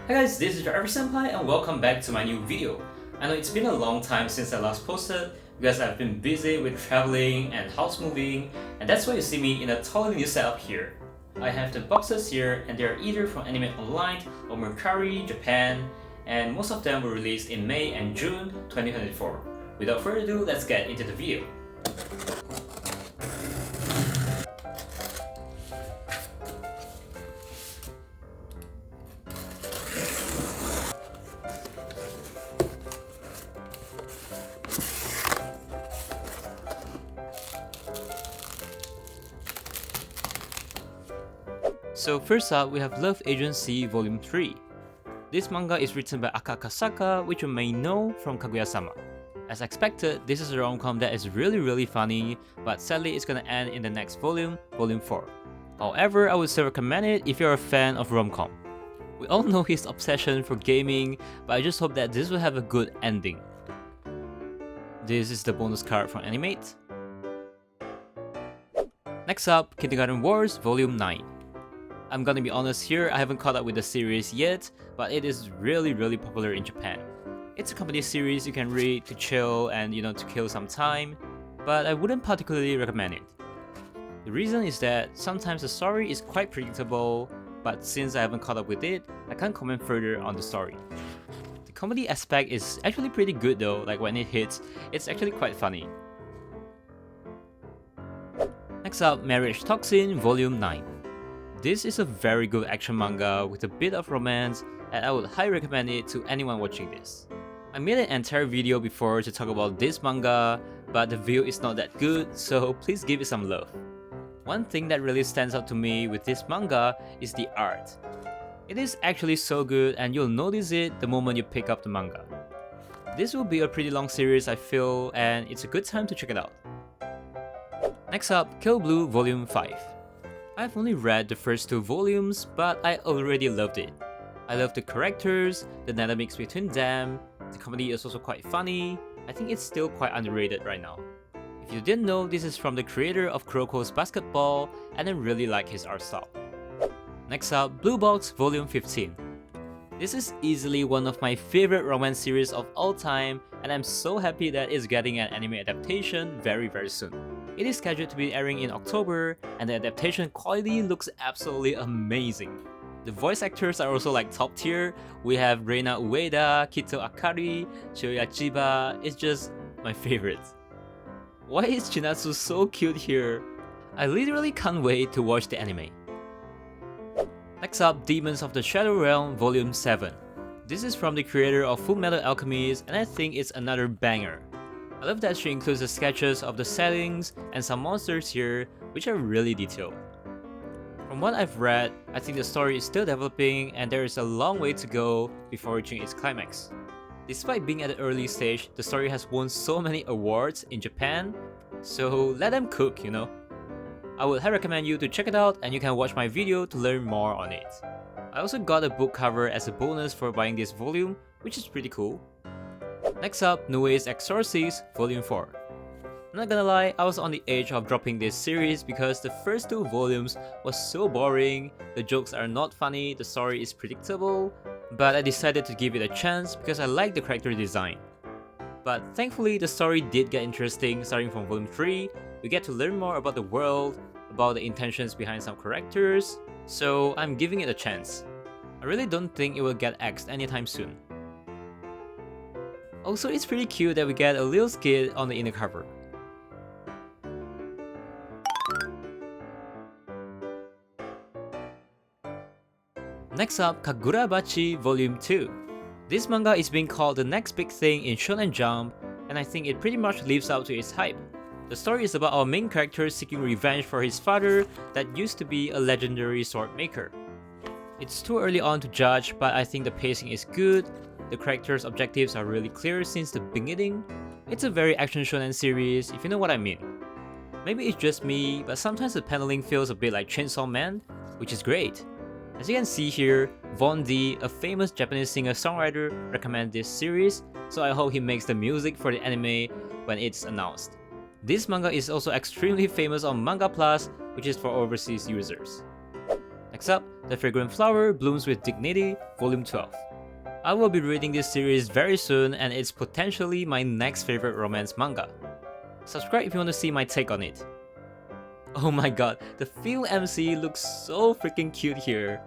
Hi guys, this is your Senpai and welcome back to my new video. I know it's been a long time since I last posted because I've been busy with traveling and house moving, and that's why you see me in a totally new setup here. I have the boxes here and they are either from Anime Online or Mercari, Japan, and most of them were released in May and June 2024. Without further ado, let's get into the video. So first up, we have Love Agency Volume 3. This manga is written by Akasaka, which you may know from Kaguya-sama. As expected, this is a rom-com that is really funny, but sadly it's gonna end in the next volume, Volume 4. However, I would still recommend it if you're a fan of rom-com. We all know his obsession for gaming, but I just hope that this will have a good ending. This is the bonus card from Animate. Next up, Kindergarten Wars Volume 9. I'm gonna be honest here, I haven't caught up with the series yet, but it is really popular in Japan. It's a comedy series you can read to chill and to kill some time, but I wouldn't particularly recommend it. The reason is that sometimes the story is quite predictable, but since I haven't caught up with it, I can't comment further on the story. The comedy aspect is actually pretty good though, like when it hits, it's actually quite funny. Next up, Marriagetoxin Volume 9. This is a very good action manga with a bit of romance, and I would highly recommend it to anyone watching this. I made an entire video before to talk about this manga, but the view is not that good, so please give it some love. One thing that really stands out to me with this manga is the art. It is actually so good and you'll notice it the moment you pick up the manga. This will be a pretty long series I feel, and it's a good time to check it out. Next up, Kill Blue Volume 5. I've only read the first 2 volumes, but I already loved it. I love the characters, the dynamics between them, the comedy is also quite funny. I think it's still quite underrated right now. If you didn't know, this is from the creator of Kuroko's Basketball, and I really like his art style. Next up, Blue Box Volume 15. This is easily one of my favorite romance series of all time, and I'm so happy that it's getting an anime adaptation very soon. It is scheduled to be airing in October, and the adaptation quality looks absolutely amazing. The voice actors are also like top tier. We have Reina Ueda, Kito Akari, Yuu Chiba. It's just my favorite. Why is Chinatsu so cute here? I literally can't wait to watch the anime. Next up, Demons of the Shadow Realm Volume 7. This is from the creator of Fullmetal Alchemist, and I think it's another banger. I love that she includes the sketches of the settings and some monsters here, which are really detailed. From what I've read, I think the story is still developing and there is a long way to go before reaching its climax. Despite being at the early stage, the story has won so many awards in Japan, so let them cook, I would highly recommend you to check it out, and you can watch my video to learn more on it. I also got a book cover as a bonus for buying this volume, which is pretty cool. Next up, Nue's Exorcist Volume 4. I'm not gonna lie, I was on the edge of dropping this series because the first 2 volumes was so boring, the jokes are not funny, the story is predictable, but I decided to give it a chance because I like the character design. But thankfully, the story did get interesting. Starting from Volume 3, we get to learn more about the world, about the intentions behind some characters, so I'm giving it a chance. I really don't think it will get axed anytime soon. Also, it's pretty cute that we get a little skid on the inner cover. Next up, Kagurabachi Volume 2. This manga is being called the next big thing in Shonen Jump, and I think it pretty much lives up to its hype. The story is about our main character seeking revenge for his father that used to be a legendary sword maker. It's too early on to judge, but I think the pacing is good, the characters' objectives are really clear since the beginning. It's a very action shonen series, if you know what I mean. Maybe it's just me, but sometimes the paneling feels a bit like Chainsaw Man, which is great. As you can see here, Von D, a famous Japanese singer-songwriter, recommended this series, so I hope he makes the music for the anime when it's announced. This manga is also extremely famous on Manga Plus, which is for overseas users. Next up, The Fragrant Flower Blooms with Dignity, Volume 12. I will be reading this series very soon and it's potentially my next favorite romance manga. Subscribe if you want to see my take on it. Oh my god, the female MC looks so freaking cute here.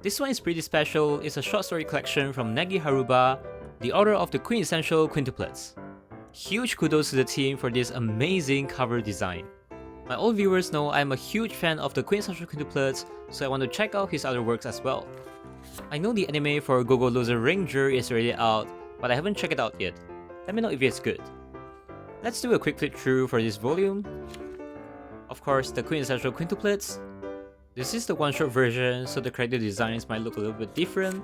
This one is pretty special. It's a short story collection from Negi Haruba, the author of the quintessential quintuplets. Huge kudos to the team for this amazing cover design. My old viewers know I'm a huge fan of the quintessential quintuplets, so I want to check out his other works as well. I know the anime for Gogo Loser Ranger is already out, but I haven't checked it out yet. Let me know if it's good. Let's do a quick flip through for this volume. Of course, the quintessential quintuplets. This is the one-shot version, so the character designs might look a little bit different.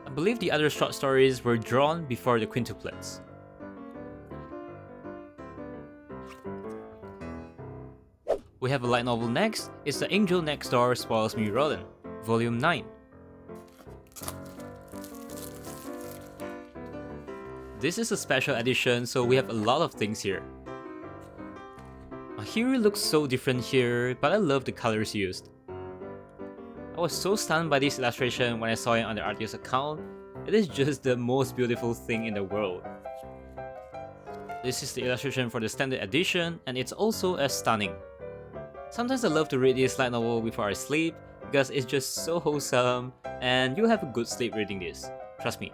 I believe the other short stories were drawn before the quintuplets. We have a light novel next. It's The Angel Next Door Spoils Me Rotten, Volume 9. This is a special edition, so we have a lot of things here. Mahiro looks so different here, but I love the colors used. I was so stunned by this illustration when I saw it on the artist's account. It is just the most beautiful thing in the world. This is the illustration for the standard edition, and it's also as stunning. Sometimes I love to read this light novel before I sleep, because it's just so wholesome, and you'll have a good sleep reading this. Trust me.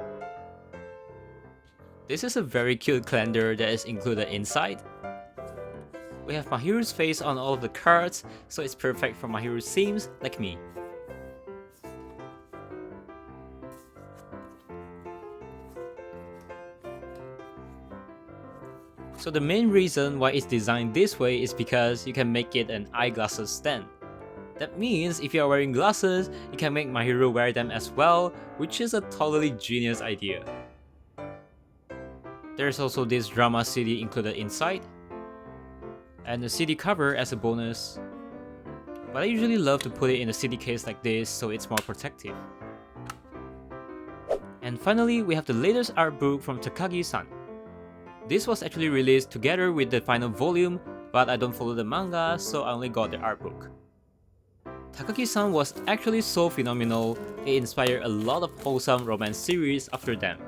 This is a very cute calendar that is included inside. We have Mahiru's face on all of the cards, so it's perfect for Mahiru sims like me. So the main reason why it's designed this way is because you can make it an eyeglasses stand. That means if you are wearing glasses, you can make Mahiro wear them as well, which is a totally genius idea. There's also this drama CD included inside, and the CD cover as a bonus. But I usually love to put it in a CD case like this so it's more protective. And finally, we have the latest art book from Takagi-san. This was actually released together with the final volume, but I don't follow the manga, so I only got the art book. Takagi-san was actually so phenomenal, it inspired a lot of wholesome romance series after them.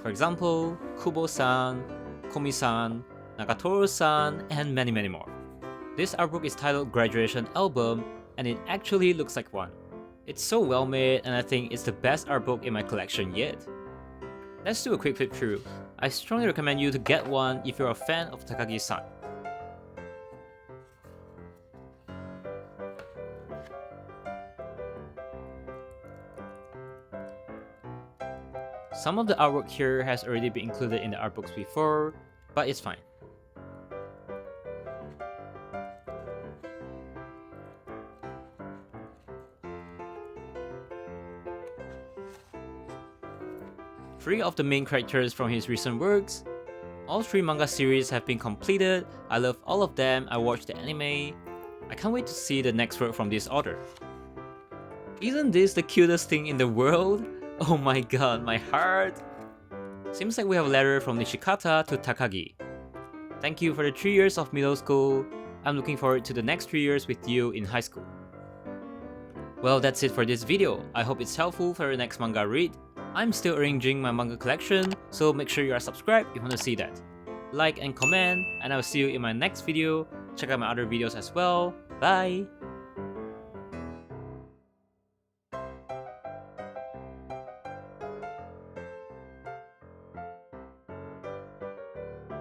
For example, Kubo-san, Komi-san, Nagatoro-san, and many more. This art book is titled Graduation Album, and it actually looks like one. It's so well made, and I think it's the best art book in my collection yet. Let's do a quick flip through. I strongly recommend you to get one if you're a fan of Takagi-san. Some of the artwork here has already been included in the art books before, but it's fine. Three of the main characters from his recent works. All three manga series have been completed. I love all of them. I watched the anime. I can't wait to see the next work from this author. Isn't this the cutest thing in the world? Oh my god, my heart! Seems like we have a letter from Nishikata to Takagi. Thank you for the 3 years of middle school. I'm looking forward to the next 3 years with you in high school. Well, that's it for this video. I hope it's helpful for your next manga read. I'm still arranging my manga collection, so make sure you are subscribed if you want to see that. Like and comment, and I'll see you in my next video. Check out my other videos as well. Bye!